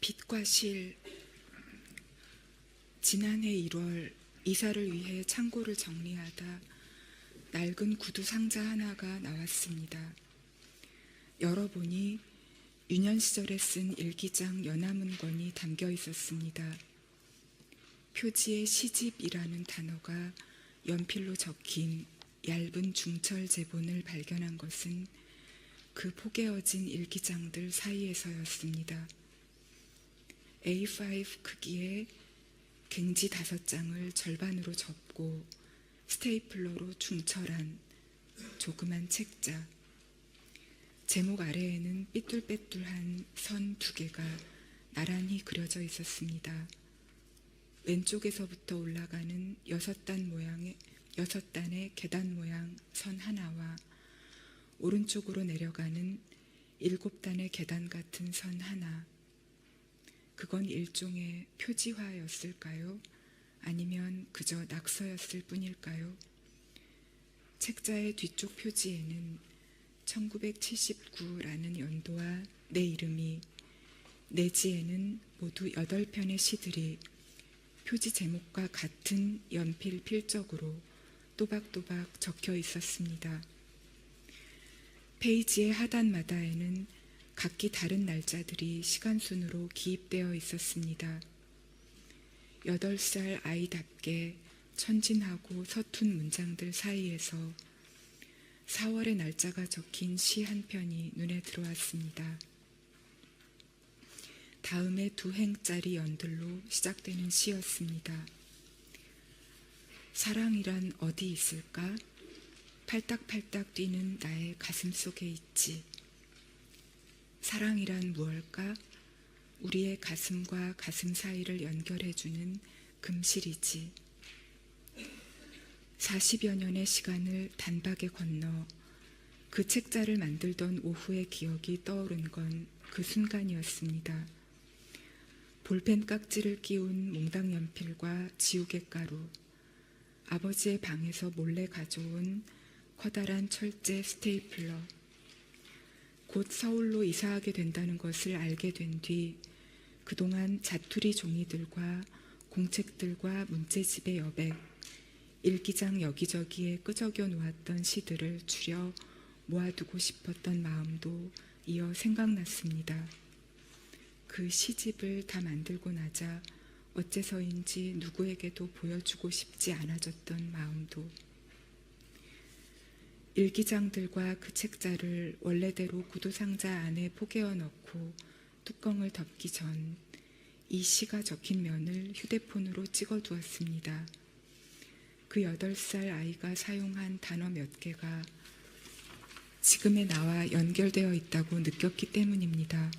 빛과 실. 지난해 1월 이사를 위해 창고를 정리하다 낡은 구두 상자 하나가 나왔습니다. 열어보니 유년 시절에 쓴 일기장 연화문건이 담겨 있었습니다. 표지에 시집이라는 단어가 연필로 적힌 얇은 중철 제본을 발견한 것은 그 포개어진 일기장들 사이에서였습니다. A5 크기의 갱지 5장을 절반으로 접고 스테이플러로 중철한 조그만 책자. 제목 아래에는 삐뚤빼뚤한 선 2개가 나란히 그려져 있었습니다. 왼쪽에서부터 올라가는 6단의 계단 모양 선 하나와 오른쪽으로 내려가는 7단의 계단 같은 선 하나. 그건 일종의 표지화였을까요? 아니면 그저 낙서였을 뿐일까요? 책자의 뒤쪽 표지에는 1979라는 연도와 내 이름이, 내지에는 모두 8편의 시들이 표지 제목과 같은 연필 필적으로 또박또박 적혀 있었습니다. 페이지의 하단마다에는 각기 다른 날짜들이 시간순으로 기입되어 있었습니다. 8살 아이답게 천진하고 서툰 문장들 사이에서 4월의 날짜가 적힌 시 한 편이 눈에 들어왔습니다. 다음에 2행짜리 연들로 시작되는 시였습니다. 사랑이란 어디 있을까? 팔딱팔딱 뛰는 나의 가슴 속에 있지. 사랑이란 무엇일까? 우리의 가슴과 가슴 사이를 연결해주는 금실이지. 40여 년의 시간을 단박에 건너 그 책자를 만들던 오후의 기억이 떠오른 건 그 순간이었습니다. 볼펜 깍지를 끼운 몽당 연필과 지우개 가루, 아버지의 방에서 몰래 가져온 커다란 철제 스테이플러. 곧 서울로 이사하게 된다는 것을 알게 된 뒤 그동안 자투리 종이들과 공책들과 문제집의 여백, 일기장 여기저기에 끄적여 놓았던 시들을 추려 모아두고 싶었던 마음도 이어 생각났습니다. 그 시집을 다 만들고 나자 어째서인지 누구에게도 보여주고 싶지 않아졌던 마음도. 일기장들과 그 책자를 원래대로 구두상자 안에 포개어 넣고 뚜껑을 덮기 전 이 시가 적힌 면을 휴대폰으로 찍어 두었습니다. 그 8살 아이가 사용한 단어 몇 개가 지금의 나와 연결되어 있다고 느꼈기 때문입니다.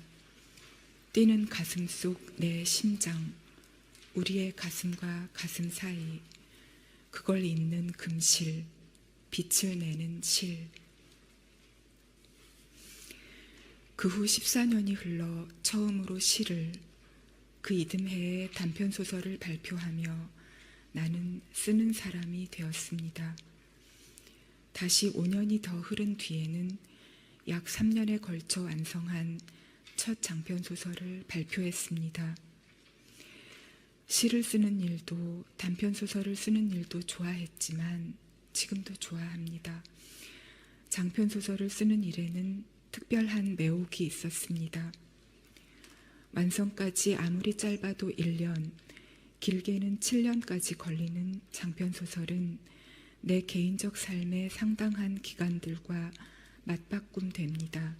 뛰는 가슴 속 내 심장, 우리의 가슴과 가슴 사이, 그걸 잇는 금실, 빛을 내는 실. 그 후 14년이 흘러 처음으로 시를, 그 이듬해에 단편소설을 발표하며 나는 쓰는 사람이 되었습니다. 다시 5년이 더 흐른 뒤에는 약 3년에 걸쳐 완성한 첫 장편소설을 발표했습니다. 시를 쓰는 일도 단편소설을 쓰는 일도 좋아했지만 지금도 좋아합니다. 장편소설을 쓰는 일에는 특별한 매혹이 있었습니다. 완성까지 아무리 짧아도 1년, 길게는 7년까지 걸리는 장편소설은 내 개인적 삶의 상당한 기간들과 맞바꿈됩니다.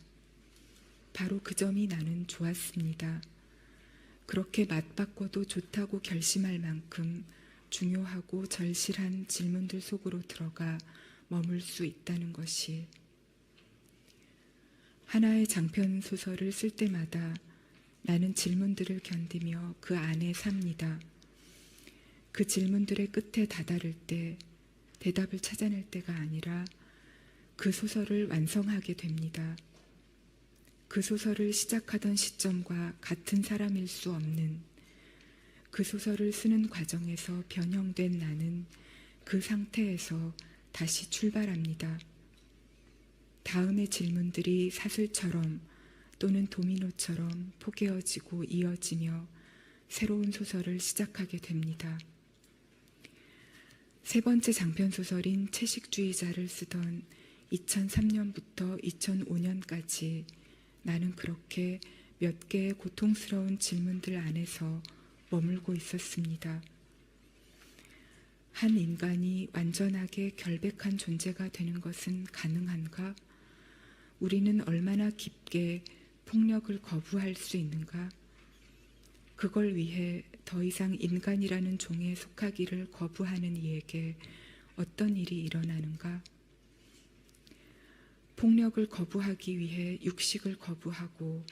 바로 그 점이 나는 좋았습니다. 그렇게 맞바꿔도 좋다고 결심할 만큼 중요하고 절실한 질문들 속으로 들어가 머물 수 있다는 것이. 하나의 장편 소설을 쓸 때마다 나는 질문들을 견디며 그 안에 삽니다. 그 질문들의 끝에 다다를 때 대답을 찾아낼 때가 아니라 그 소설을 완성하게 됩니다. 그 소설을 시작하던 시점과 같은 사람일 수 없는, 그 소설을 쓰는 과정에서 변형된 나는 그 상태에서 다시 출발합니다. 다음의 질문들이 사슬처럼 또는 도미노처럼 포개어지고 이어지며 새로운 소설을 시작하게 됩니다. 세 번째 장편 소설인 채식주의자를 쓰던 2003년부터 2005년까지 나는 그렇게 몇 개의 고통스러운 질문들 안에서 머물고 있었습니다. 한 인간이 완전하게 결백한 존재가 되는 것은 가능한가? 우리는 얼마나 깊게 폭력을 거부할 수 있는가? 그걸 위해 더 이상 인간이라는 종에 속하기를 거부하는 이에게 어떤 일이 일어나는가? 폭력을 거부하기 위해 육식을 거부하고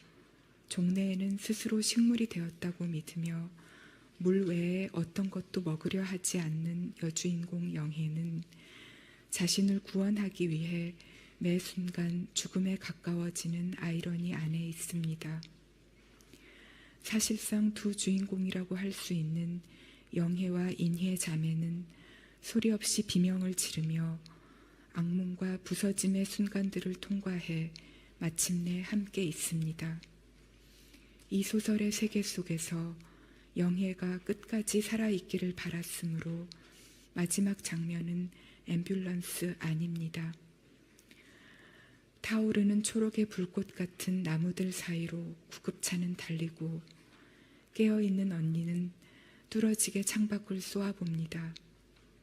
종래에는 스스로 식물이 되었다고 믿으며 물 외에 어떤 것도 먹으려 하지 않는 여주인공 영희는 자신을 구원하기 위해 매 순간 죽음에 가까워지는 아이러니 안에 있습니다. 사실상 두 주인공이라고 할 수 있는 영혜와 인희의 자매는 소리 없이 비명을 지르며 악몽과 부서짐의 순간들을 통과해 마침내 함께 있습니다. 이 소설의 세계 속에서 영혜가 끝까지 살아있기를 바랐으므로 마지막 장면은 앰뷸런스 안입니다. 타오르는 초록의 불꽃 같은 나무들 사이로 구급차는 달리고 깨어있는 언니는 뚫어지게 창밖을 쏘아봅니다.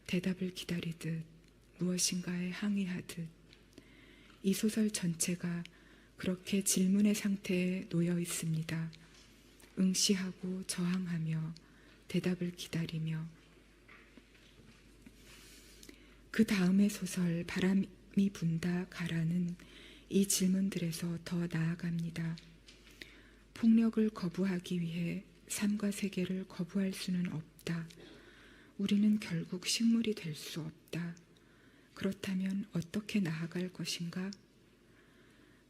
대답을 기다리듯 무엇인가에 항의하듯 이 소설 전체가 그렇게 질문의 상태에 놓여 있습니다. 응시하고 저항하며 대답을 기다리며 그 다음의 소설 바람이 분다 가라는 이 질문들에서 더 나아갑니다. 폭력을 거부하기 위해 삶과 세계를 거부할 수는 없다. 우리는 결국 식물이 될 수 없다. 그렇다면 어떻게 나아갈 것인가?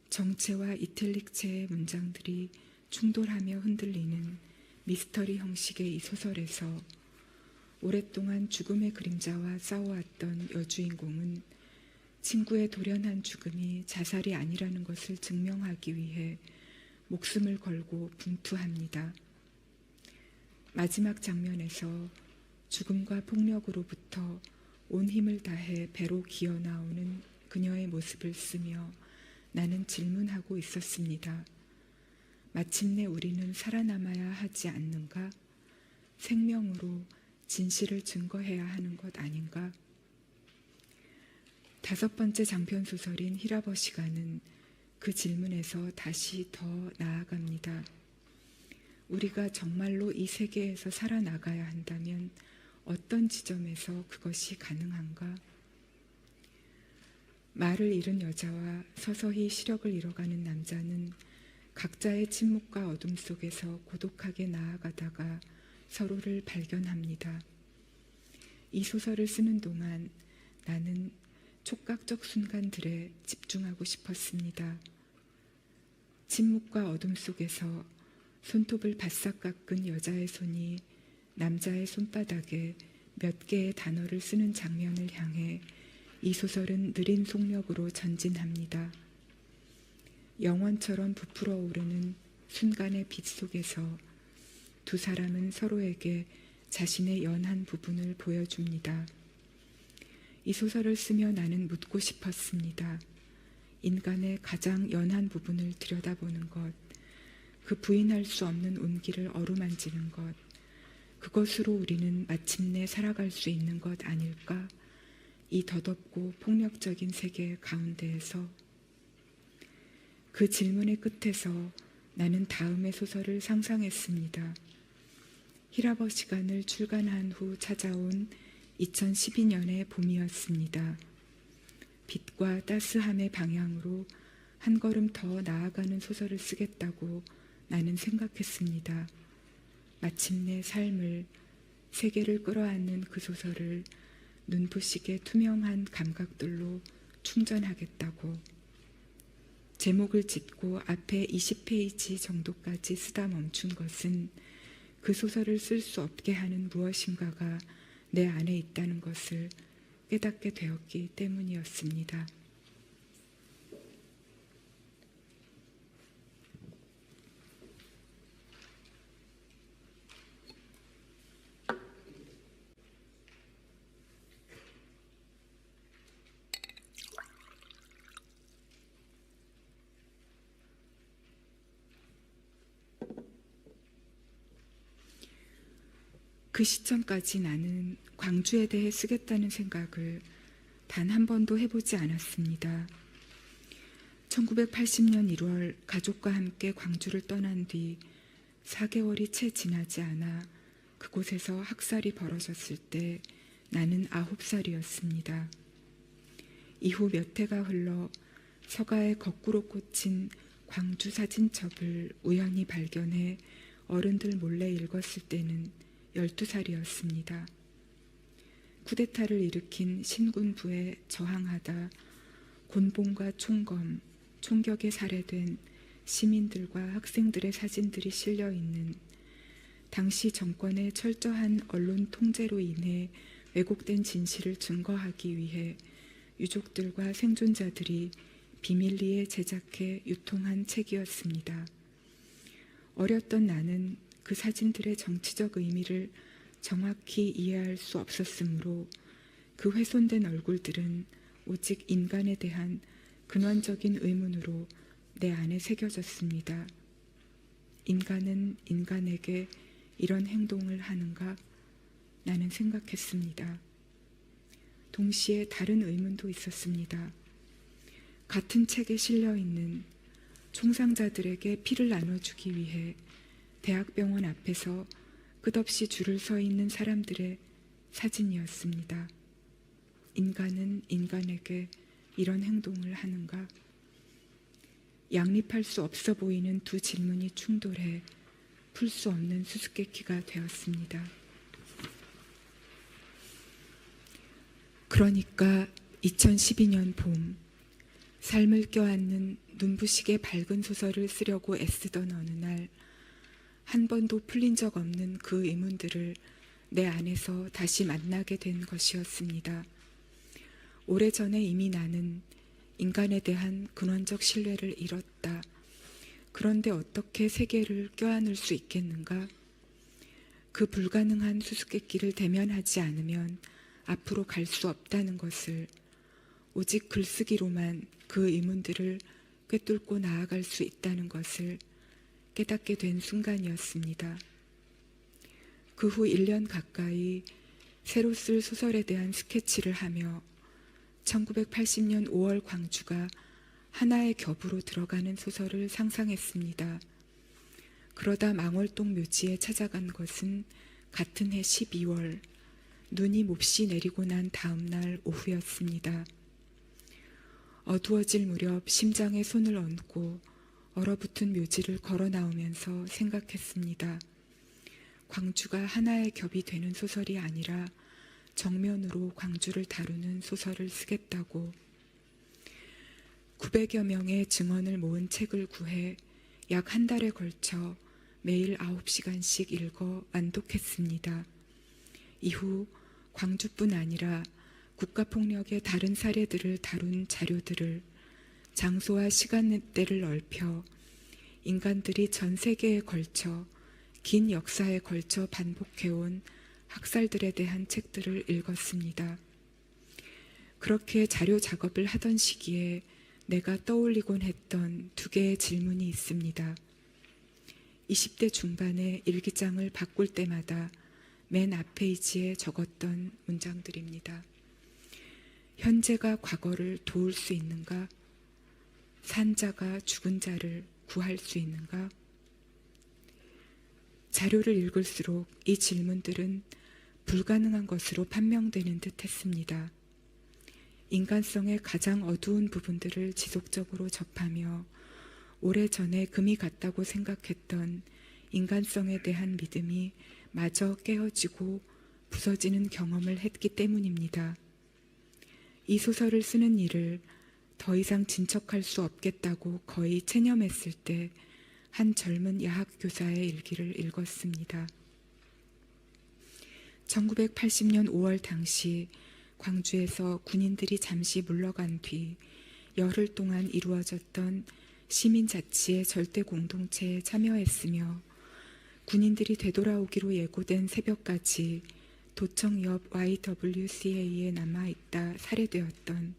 정체와 이틀릭체의 문장들이 충돌하며 흔들리는 미스터리 형식의 이 소설에서 오랫동안 죽음의 그림자와 싸워왔던 여주인공은 친구의 돌연한 죽음이 자살이 아니라는 것을 증명하기 위해 목숨을 걸고 분투합니다. 마지막 장면에서 죽음과 폭력으로부터 온 힘을 다해 배로 기어 나오는 그녀의 모습을 쓰며 나는 질문하고 있었습니다. 마침내 우리는 살아남아야 하지 않는가? 생명으로 진실을 증거해야 하는 것 아닌가? 다섯 번째 장편 소설인 히라버시가는 그 질문에서 다시 더 나아갑니다. 우리가 정말로 이 세계에서 살아나가야 한다면 어떤 지점에서 그것이 가능한가? 말을 잃은 여자와 서서히 시력을 잃어가는 남자는 각자의 침묵과 어둠 속에서 고독하게 나아가다가 서로를 발견합니다. 이 소설을 쓰는 동안 나는 촉각적 순간들에 집중하고 싶었습니다. 침묵과 어둠 속에서 손톱을 바싹 깎은 여자의 손이 남자의 손바닥에 몇 개의 단어를 쓰는 장면을 향해 이 소설은 느린 속력으로 전진합니다. 영원처럼 부풀어 오르는 순간의 빛 속에서 두 사람은 서로에게 자신의 연한 부분을 보여줍니다. 이 소설을 쓰며 나는 묻고 싶었습니다. 인간의 가장 연한 부분을 들여다보는 것, 그 부인할 수 없는 온기를 어루만지는 것, 그것으로 우리는 마침내 살아갈 수 있는 것 아닐까? 이 더덥고 폭력적인 세계 가운데에서 그 질문의 끝에서 나는 다음의 소설을 상상했습니다. 히라버시간을 출간한 후 찾아온 2012년의 봄이었습니다. 빛과 따스함의 방향으로 한 걸음 더 나아가는 소설을 쓰겠다고 나는 생각했습니다. 마침내 삶을, 세계를 끌어안는 그 소설을 눈부시게 투명한 감각들로 충전하겠다고. 제목을 짓고 앞에 20페이지 정도까지 쓰다 멈춘 것은 그 소설을 쓸 수 없게 하는 무엇인가가 내 안에 있다는 것을 깨닫게 되었기 때문이었습니다. 그 시점까지 나는 광주에 대해 쓰겠다는 생각을 단 한 번도 해보지 않았습니다. 1980년 1월 가족과 함께 광주를 떠난 뒤 4개월이 채 지나지 않아 그곳에서 학살이 벌어졌을 때 나는 9살이었습니다. 이후 몇 해가 흘러 서가에 거꾸로 꽂힌 광주 사진첩을 우연히 발견해 어른들 몰래 읽었을 때는 12살이었습니다. 쿠데타를 일으킨 신군부에 저항하다 곤봉과 총검, 총격에 살해된 시민들과 학생들의 사진들이 실려 있는 당시 정권의 철저한 언론 통제로 인해 왜곡된 진실을 증거하기 위해 유족들과 생존자들이 비밀리에 제작해 유통한 책이었습니다. 어렸던 나는 그 사진들의 정치적 의미를 정확히 이해할 수 없었으므로 그 훼손된 얼굴들은 오직 인간에 대한 근원적인 의문으로 내 안에 새겨졌습니다. 인간은 인간에게 이런 행동을 하는가? 나는 생각했습니다. 동시에 다른 의문도 있었습니다. 같은 책에 실려 있는 총상자들에게 피를 나눠주기 위해 대학병원 앞에서 끝없이 줄을 서 있는 사람들의 사진이었습니다. 인간은 인간에게 이런 행동을 하는가? 양립할 수 없어 보이는 두 질문이 충돌해 풀 수 없는 수수께끼가 되었습니다. 그러니까 2012년 봄, 삶을 껴안는 눈부시게 밝은 소설을 쓰려고 애쓰던 어느 날, 한 번도 풀린 적 없는 그 의문들을 내 안에서 다시 만나게 된 것이었습니다. 오래전에 이미 나는 인간에 대한 근원적 신뢰를 잃었다. 그런데 어떻게 세계를 껴안을 수 있겠는가? 그 불가능한 수수께끼를 대면하지 않으면 앞으로 갈 수 없다는 것을, 오직 글쓰기로만 그 의문들을 꿰뚫고 나아갈 수 있다는 것을 깨닫게 된 순간이었습니다. 그 후 1년 가까이 새로 쓸 소설에 대한 스케치를 하며 1980년 5월 광주가 하나의 겹으로 들어가는 소설을 상상했습니다. 그러다 망월동 묘지에 찾아간 것은 같은 해 12월, 눈이 몹시 내리고 난 다음 날 오후였습니다. 어두워질 무렵 심장에 손을 얹고 얼어붙은 묘지를 걸어 나오면서 생각했습니다. 광주가 하나의 겹이 되는 소설이 아니라 정면으로 광주를 다루는 소설을 쓰겠다고. 900여 명의 증언을 모은 책을 구해 약 한 달에 걸쳐 매일 9시간씩 읽어 완독했습니다. 이후 광주뿐 아니라 국가폭력의 다른 사례들을 다룬 자료들을 장소와 시간대를 넓혀 인간들이 전 세계에 걸쳐 긴 역사에 걸쳐 반복해온 학살들에 대한 책들을 읽었습니다. 그렇게 자료 작업을 하던 시기에 내가 떠올리곤 했던 두 개의 질문이 있습니다. 20대 중반에 일기장을 바꿀 때마다 맨 앞 페이지에 적었던 문장들입니다. 현재가 과거를 도울 수 있는가? 산자가 죽은 자를 구할 수 있는가? 자료를 읽을수록 이 질문들은 불가능한 것으로 판명되는 듯 했습니다. 인간성의 가장 어두운 부분들을 지속적으로 접하며 오래전에 금이 갔다고 생각했던 인간성에 대한 믿음이 마저 깨어지고 부서지는 경험을 했기 때문입니다. 이 소설을 쓰는 일을 더 이상 진척할 수 없겠다고 거의 체념했을 때 한 젊은 야학교사의 일기를 읽었습니다. 1980년 5월 당시 광주에서 군인들이 잠시 물러간 뒤 열흘 동안 이루어졌던 시민자치의 절대 공동체에 참여했으며 군인들이 되돌아오기로 예고된 새벽까지 도청 옆 YWCA에 남아있다 살해되었던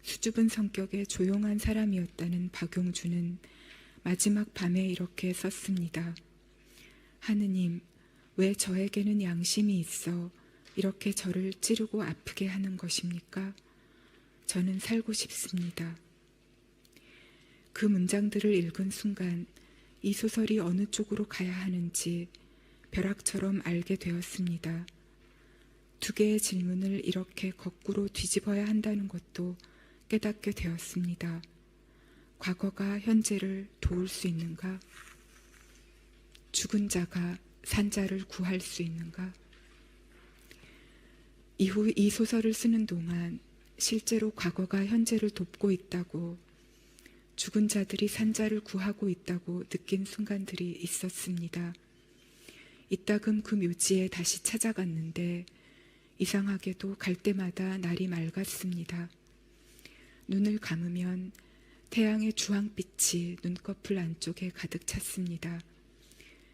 수줍은 성격의 조용한 사람이었다는 박용주는 마지막 밤에 이렇게 썼습니다. 하느님, 왜 저에게는 양심이 있어 이렇게 저를 찌르고 아프게 하는 것입니까? 저는 살고 싶습니다. 그 문장들을 읽은 순간 이 소설이 어느 쪽으로 가야 하는지 벼락처럼 알게 되었습니다. 두 개의 질문을 이렇게 거꾸로 뒤집어야 한다는 것도 깨닫게 되었습니다. 과거가 현재를 도울 수 있는가? 죽은 자가 산 자를 구할 수 있는가? 이후 이 소설을 쓰는 동안 실제로 과거가 현재를 돕고 있다고, 죽은 자들이 산 자를 구하고 있다고 느낀 순간들이 있었습니다. 이따금 그 묘지에 다시 찾아갔는데 이상하게도 갈 때마다 날이 맑았습니다. 눈을 감으면 태양의 주황빛이 눈꺼풀 안쪽에 가득 찼습니다.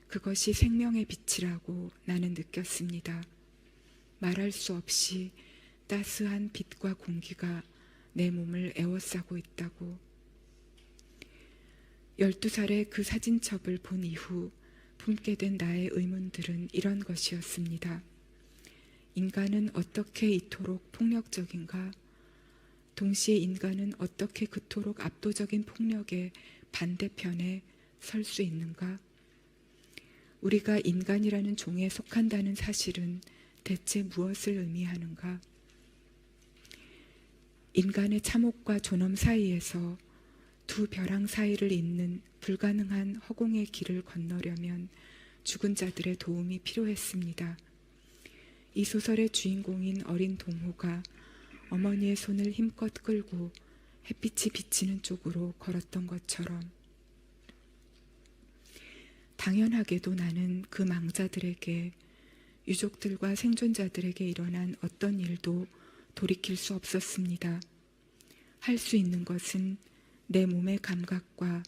그것이 생명의 빛이라고 나는 느꼈습니다. 말할 수 없이 따스한 빛과 공기가 내 몸을 에워싸고 있다고. 12살에 그 사진첩을 본 이후 품게 된 나의 의문들은 이런 것이었습니다. 인간은 어떻게 이토록 폭력적인가? 동시에 인간은 어떻게 그토록 압도적인 폭력의 반대편에 설 수 있는가? 우리가 인간이라는 종에 속한다는 사실은 대체 무엇을 의미하는가? 인간의 참혹과 존엄 사이에서 두 벼랑 사이를 잇는 불가능한 허공의 길을 건너려면 죽은 자들의 도움이 필요했습니다. 이 소설의 주인공인 어린 동호가 어머니의 손을 힘껏 끌고 햇빛이 비치는 쪽으로 걸었던 것처럼, 당연하게도 나는 그 망자들에게, 유족들과 생존자들에게 일어난 어떤 일도 돌이킬 수 없었습니다. 할 수 있는 것은 내 몸의 감각과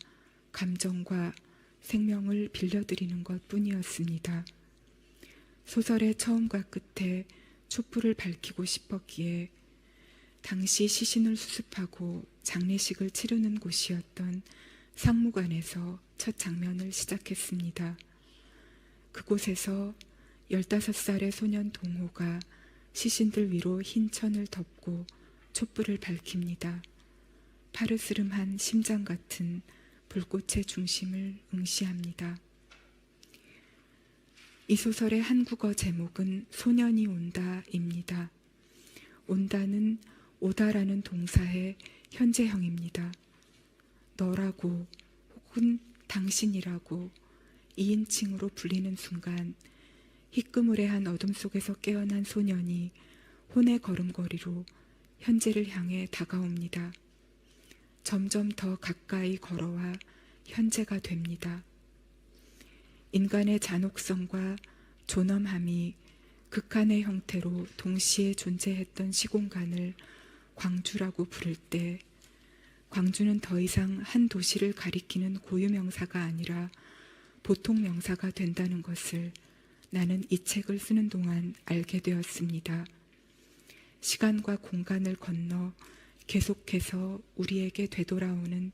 감정과 생명을 빌려드리는 것 뿐이었습니다. 소설의 처음과 끝에 촛불을 밝히고 싶었기에 당시 시신을 수습하고 장례식을 치르는 곳이었던 상무관에서 첫 장면을 시작했습니다. 그곳에서 15살의 소년 동호가 시신들 위로 흰 천을 덮고 촛불을 밝힙니다. 파르스름한 심장 같은 불꽃의 중심을 응시합니다. 이 소설의 한국어 제목은 소년이 온다입니다. 온다는 오다라는 동사의 현재형입니다. 너라고 혹은 당신이라고 2인칭으로 불리는 순간 희끄무레한 어둠 속에서 깨어난 소년이 혼의 걸음걸이로 현재를 향해 다가옵니다. 점점 더 가까이 걸어와 현재가 됩니다. 인간의 잔혹성과 존엄함이 극한의 형태로 동시에 존재했던 시공간을 광주라고 부를 때, 광주는 더 이상 한 도시를 가리키는 고유명사가 아니라 보통 명사가 된다는 것을 나는 이 책을 쓰는 동안 알게 되었습니다. 시간과 공간을 건너 계속해서 우리에게 되돌아오는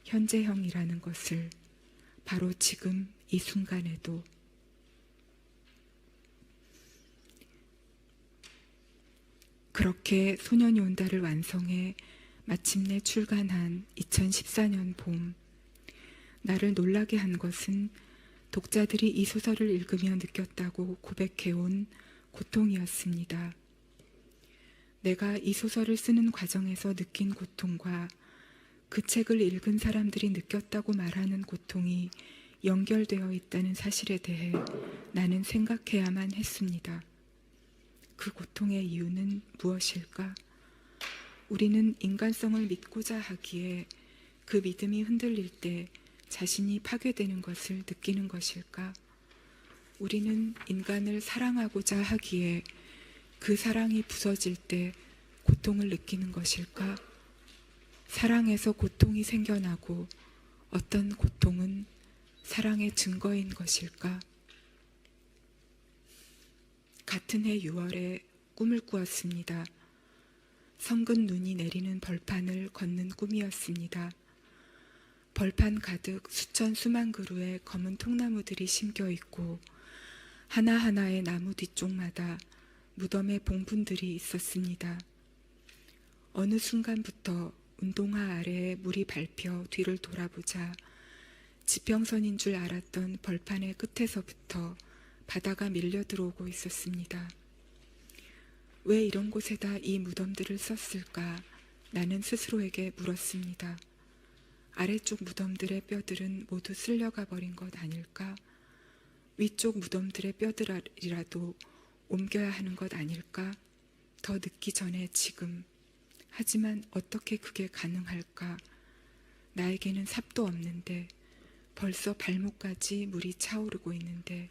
현재형이라는 것을 바로 지금 이 순간에도. 그렇게 소년이 온다를 완성해 마침내 출간한 2014년 봄, 나를 놀라게 한 것은 독자들이 이 소설을 읽으며 느꼈다고 고백해온 고통이었습니다. 내가 이 소설을 쓰는 과정에서 느낀 고통과 그 책을 읽은 사람들이 느꼈다고 말하는 고통이 연결되어 있다는 사실에 대해 나는 생각해야만 했습니다. 그 고통의 이유는 무엇일까? 우리는 인간성을 믿고자 하기에 그 믿음이 흔들릴 때 자신이 파괴되는 것을 느끼는 것일까? 우리는 인간을 사랑하고자 하기에 그 사랑이 부서질 때 고통을 느끼는 것일까? 사랑에서 고통이 생겨나고 어떤 고통은 사랑의 증거인 것일까? 같은 해 6월에 꿈을 꾸었습니다. 성근 눈이 내리는 벌판을 걷는 꿈이었습니다. 벌판 가득 수천 수만 그루의 검은 통나무들이 심겨 있고 하나하나의 나무 뒤쪽마다 무덤의 봉분들이 있었습니다. 어느 순간부터 운동화 아래에 물이 밟혀 뒤를 돌아보자 지평선인 줄 알았던 벌판의 끝에서부터 바다가 밀려 들어오고 있었습니다. 왜 이런 곳에다 이 무덤들을 썼을까? 나는 스스로에게 물었습니다. 아래쪽 무덤들의 뼈들은 모두 쓸려가 버린 것 아닐까? 위쪽 무덤들의 뼈들이라도 옮겨야 하는 것 아닐까? 더 늦기 전에 지금. 하지만 어떻게 그게 가능할까? 나에게는 삽도 없는데 벌써 발목까지 물이 차오르고 있는데.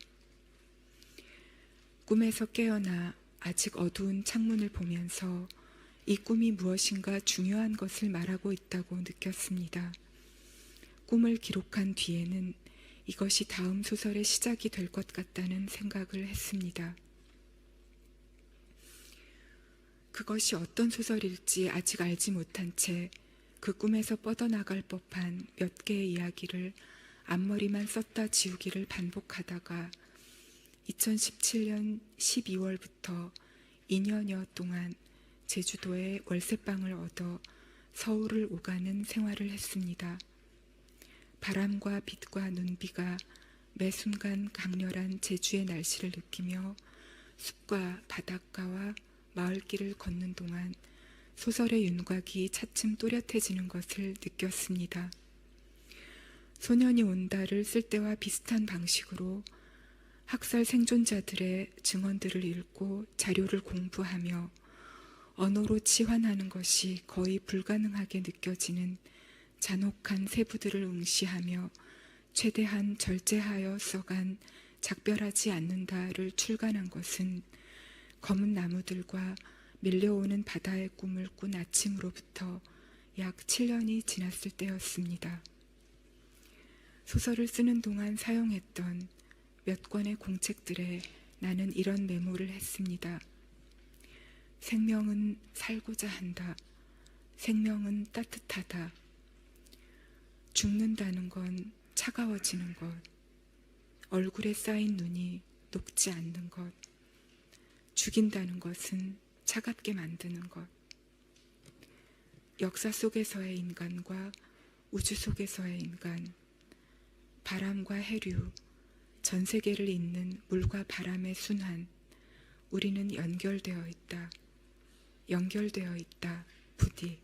꿈에서 깨어나 아직 어두운 창문을 보면서 이 꿈이 무엇인가 중요한 것을 말하고 있다고 느꼈습니다. 꿈을 기록한 뒤에는 이것이 다음 소설의 시작이 될 것 같다는 생각을 했습니다. 그것이 어떤 소설일지 아직 알지 못한 채 그 꿈에서 뻗어나갈 법한 몇 개의 이야기를 앞머리만 썼다 지우기를 반복하다가 2017년 12월부터 2년여 동안 제주도에 월세방을 얻어 서울을 오가는 생활을 했습니다. 바람과 빛과 눈비가 매 순간 강렬한 제주의 날씨를 느끼며 숲과 바닷가와 마을길을 걷는 동안 소설의 윤곽이 차츰 또렷해지는 것을 느꼈습니다. 소년이 온다를 쓸 때와 비슷한 방식으로 학살 생존자들의 증언들을 읽고 자료를 공부하며 언어로 치환하는 것이 거의 불가능하게 느껴지는 잔혹한 세부들을 응시하며 최대한 절제하여 써간 작별하지 않는다를 출간한 것은 검은 나무들과 밀려오는 바다의 꿈을 꾼 아침으로부터 약 7년이 지났을 때였습니다. 소설을 쓰는 동안 사용했던 몇 권의 공책들에 나는 이런 메모를 했습니다. 생명은 살고자 한다. 생명은 따뜻하다. 죽는다는 건 차가워지는 것. 얼굴에 쌓인 눈이 녹지 않는 것. 죽인다는 것은 차갑게 만드는 것. 역사 속에서의 인간과 우주 속에서의 인간, 바람과 해류, 전 세계를 잇는 물과 바람의 순환, 우리는 연결되어 있다. 연결되어 있다. 부디.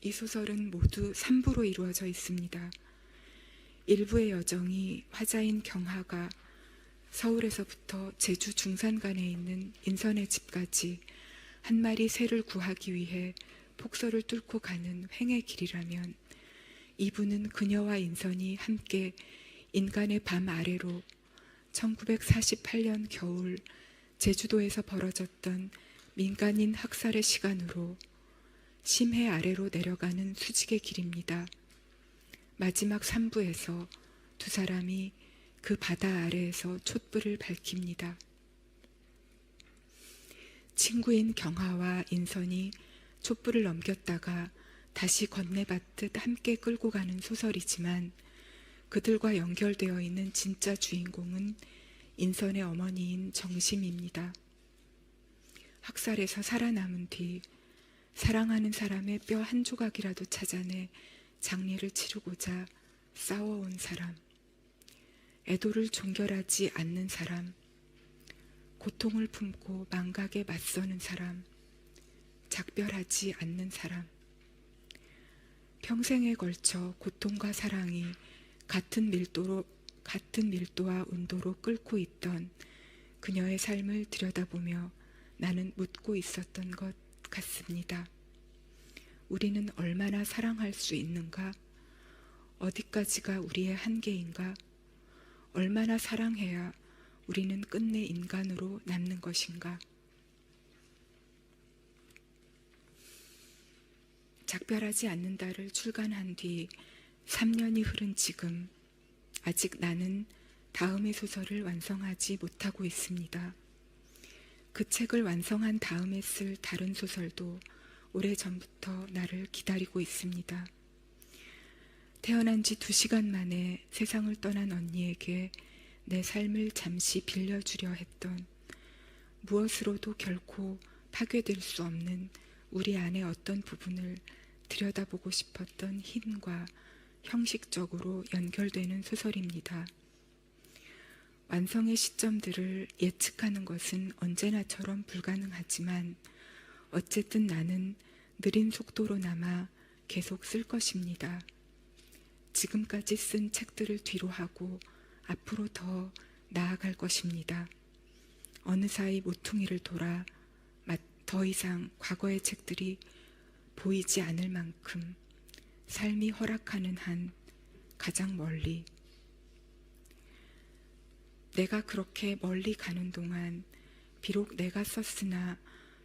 이 소설은 모두 3부로 이루어져 있습니다. 1부의 여정이 화자인 경하가 서울에서부터 제주 중산간에 있는 인선의 집까지 한 마리 새를 구하기 위해 폭설을 뚫고 가는 횡의 길이라면 2부는 그녀와 인선이 함께 인간의 밤 아래로 1948년 겨울 제주도에서 벌어졌던 민간인 학살의 시간으로 심해 아래로 내려가는 수직의 길입니다. 마지막 3부에서 두 사람이 그 바다 아래에서 촛불을 밝힙니다. 친구인 경하와 인선이 촛불을 넘겼다가 다시 건네받듯 함께 끌고 가는 소설이지만 그들과 연결되어 있는 진짜 주인공은 인선의 어머니인 정심입니다. 학살에서 살아남은 뒤 사랑하는 사람의 뼈 한 조각이라도 찾아내 장례를 치르고자 싸워온 사람, 애도를 종결하지 않는 사람, 고통을 품고 망각에 맞서는 사람, 작별하지 않는 사람, 평생에 걸쳐 고통과 사랑이 같은 밀도와 온도로 끓고 있던 그녀의 삶을 들여다보며 나는 묻고 있었던 것 같습니다. 우리는 얼마나 사랑할 수 있는가? 어디까지가 우리의 한계인가? 얼마나 사랑해야 우리는 끝내 인간으로 남는 것인가? 작별하지 않는다를 출간한 뒤 3년이 흐른 지금 아직 나는 다음의 소설을 완성하지 못하고 있습니다. 그 책을 완성한 다음에 쓸 다른 소설도 오래전부터 나를 기다리고 있습니다. 태어난 지 2시간 만에 세상을 떠난 언니에게 내 삶을 잠시 빌려주려 했던, 무엇으로도 결코 파괴될 수 없는 우리 안의 어떤 부분을 들여다보고 싶었던 힘과 형식적으로 연결되는 소설입니다. 완성의 시점들을 예측하는 것은 언제나처럼 불가능하지만 어쨌든 나는 느린 속도로나마 계속 쓸 것입니다. 지금까지 쓴 책들을 뒤로하고 앞으로 더 나아갈 것입니다. 어느 사이 모퉁이를 돌아 더 이상 과거의 책들이 보이지 않을 만큼 삶이 허락하는 한 가장 멀리, 내가 그렇게 멀리 가는 동안 비록 내가 썼으나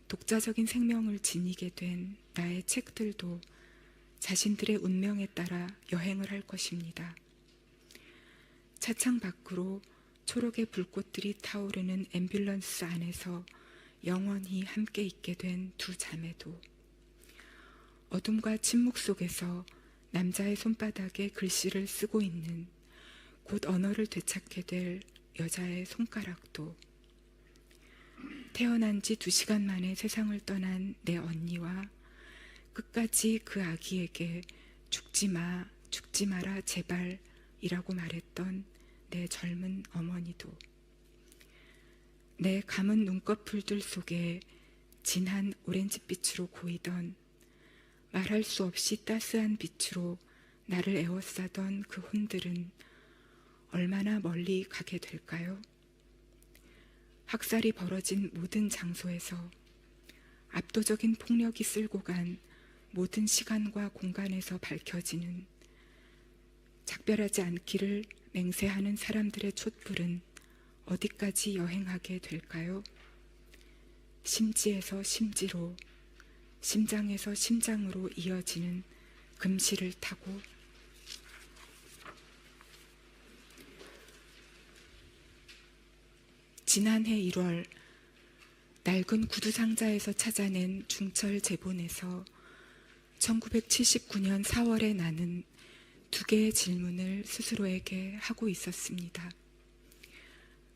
독자적인 생명을 지니게 된 나의 책들도 자신들의 운명에 따라 여행을 할 것입니다. 차창 밖으로 초록의 불꽃들이 타오르는 앰뷸런스 안에서 영원히 함께 있게 된 2 자매도, 어둠과 침묵 속에서 남자의 손바닥에 글씨를 쓰고 있는, 곧 언어를 되찾게 될 여자의 손가락도, 태어난 지 2시간 만에 세상을 떠난 내 언니와 끝까지 그 아기에게 죽지 마, 죽지 마라 제발 이라고 말했던 내 젊은 어머니도, 내 감은 눈꺼풀들 속에 진한 오렌지빛으로 고이던, 말할 수 없이 따스한 빛으로 나를 에워싸던 그 혼들은 얼마나 멀리 가게 될까요? 학살이 벌어진 모든 장소에서, 압도적인 폭력이 쓸고 간 모든 시간과 공간에서 밝혀지는, 작별하지 않기를 맹세하는 사람들의 촛불은 어디까지 여행하게 될까요? 심지에서 심지로, 심장에서 심장으로 이어지는 금실을 타고. 지난해 1월 낡은 구두상자에서 찾아낸 중철 제본에서 1979년 4월에 나는 2개의 질문을 스스로에게 하고 있었습니다.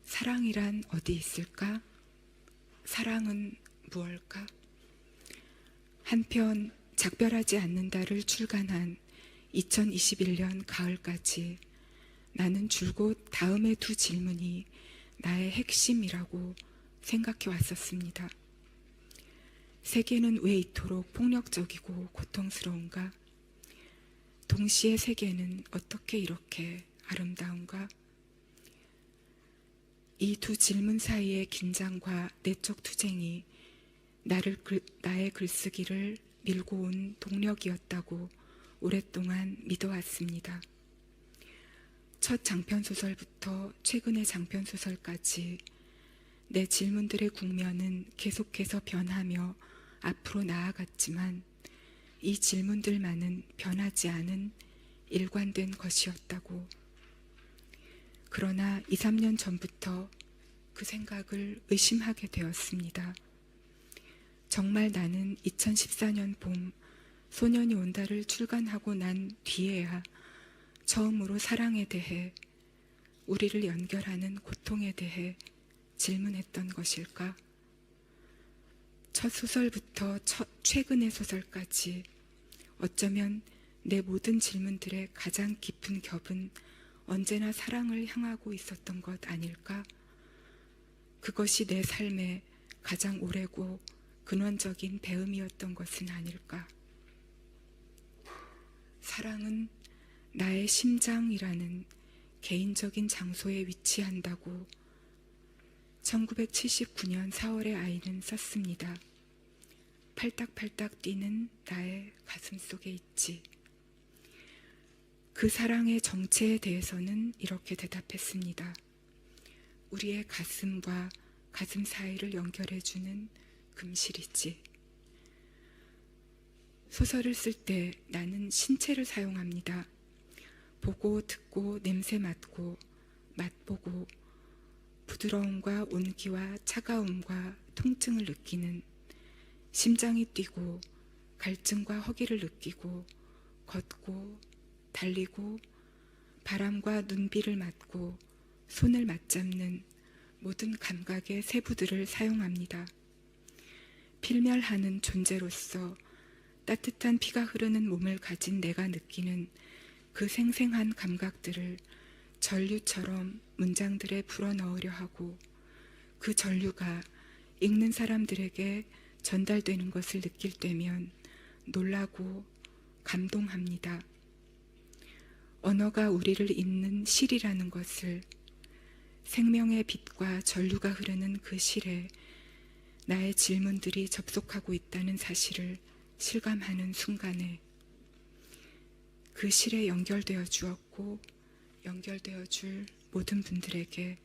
사랑이란 어디 있을까? 사랑은 무엇일까? 한편 작별하지 않는다를 출간한 2021년 가을까지 나는 줄곧 다음의 2 질문이 나의 핵심이라고 생각해 왔었습니다. 세계는 왜 이토록 폭력적이고 고통스러운가? 동시에 세계는 어떻게 이렇게 아름다운가? 이 2 질문 사이의 긴장과 내적 투쟁이 나의 글쓰기를 밀고 온 동력이었다고 오랫동안 믿어왔습니다. 첫 장편소설부터 최근의 장편소설까지 내 질문들의 국면은 계속해서 변하며 앞으로 나아갔지만 이 질문들만은 변하지 않은 일관된 것이었다고. 그러나 2, 3년 전부터 그 생각을 의심하게 되었습니다. 정말 나는 2014년 봄 소년이 온다를 출간하고 난 뒤에야 처음으로 사랑에 대해, 우리를 연결하는 고통에 대해 질문했던 것일까? 첫 소설부터 최근의 소설까지 어쩌면 내 모든 질문들의 가장 깊은 겹은 언제나 사랑을 향하고 있었던 것 아닐까? 그것이 내 삶의 가장 오래고 근원적인 배움이었던 것은 아닐까? 사랑은 나의 심장이라는 개인적인 장소에 위치한다고 1979년 4월의 아이는 썼습니다. 팔딱팔딱 뛰는 나의 가슴 속에 있지. 그 사랑의 정체에 대해서는 이렇게 대답했습니다. 우리의 가슴과 가슴 사이를 연결해주는 금실이지. 소설을 쓸 때 나는 신체를 사용합니다. 보고 듣고 냄새 맡고 맛보고 부드러움과 온기와 차가움과 통증을 느끼는, 심장이 뛰고 갈증과 허기를 느끼고 걷고 달리고 바람과 눈비를 맞고 손을 맞잡는 모든 감각의 세부들을 사용합니다. 필멸하는 존재로서 따뜻한 피가 흐르는 몸을 가진 내가 느끼는 그 생생한 감각들을 전류처럼 문장들에 불어넣으려 하고 그 전류가 읽는 사람들에게 전달되는 것을 느낄 때면 놀라고 감동합니다. 언어가 우리를 잇는 실이라는 것을, 생명의 빛과 전류가 흐르는 그 실에 나의 질문들이 접속하고 있다는 사실을 실감하는 순간에 그 실에 연결되어 주었고 연결되어 줄 모든 분들에게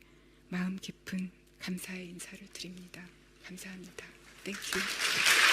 마음 깊은 감사의 인사를 드립니다. 감사합니다. Thank you.